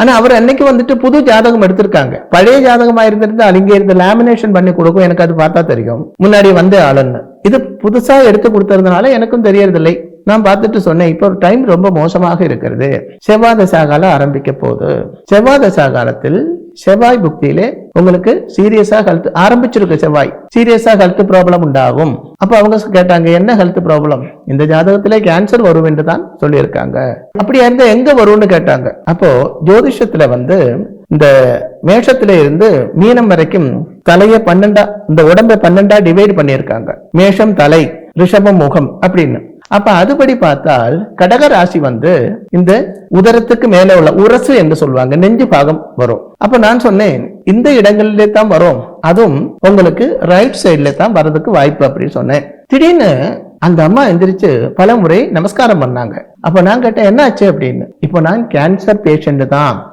ஆனா அவர் அன்னைக்கு வந்துட்டு புது ஜாதகம் எடுத்திருக்காங்க. பழைய ஜாதகமா இருந்திருந்தா அங்க இருந்து லேமினேஷன் பண்ணி கொடுக்கும், எனக்கு அது பார்த்தா தெரியும் முன்னாடி வந்து ஆளுன்னு. இது புதுசா எடுத்து கொடுத்ததுனால எனக்கும் தெரியறதில்லை. நான் பார்த்துட்டு சொன்னேன், இப்போ ஒரு டைம் ரொம்ப மோசமாக இருக்கிறது, செவ்வாய் தசாகாலம் ஆரம்பிக்க போகுது. செவ்வாய் தசாகாலத்தில் செவ்வாய் புக்தியிலே உங்களுக்கு சீரியஸா ஹெல்த் ஆரம்பிச்சிருக்கு, செவ்வாய் சீரியஸா ஹெல்த் ப்ராப்ளம் உண்டாகும். அப்ப அவங்க கேட்டாங்க, என்ன ஹெல்த் ப்ராப்ளம்? இந்த ஜாதகத்திலே கேன்சர் வரும் என்று தான் சொல்லியிருக்காங்க. அப்படியா இருந்தா எங்க வரும்னு கேட்டாங்க. அப்போ ஜோதிஷத்துல வந்து இந்த மேஷத்தில இருந்து மீனம் வரைக்கும் தலைய 12 இந்த உடம்பை 12 டிவைட் பண்ணியிருக்காங்க. மேஷம் தலை, ரிஷபம் முகம் அப்படின்னு. அப்ப அதுபடி பார்த்தால் கடக ராசி வந்து இந்த உதரத்துக்கு மேல உள்ள உரசு என்று சொல்லுவாங்க, நெஞ்சு பாகம் வரும். அப்ப நான் சொன்னேன், இந்த இடங்களிலே தான் வரும், அதுவும் உங்களுக்கு ரைட் சைட்ல தான் வர்றதுக்கு வாய்ப்பு அப்படின்னு சொன்னேன். திடீர்னு அந்த அம்மா எந்திரிச்சு பல முறை நமஸ்காரம் பண்ணாங்க. அப்ப நான் கேட்டேன், என்ன ஆச்சு அப்படின்னு. இப்போ நான் கேன்சர் பேஷண்ட் தான்,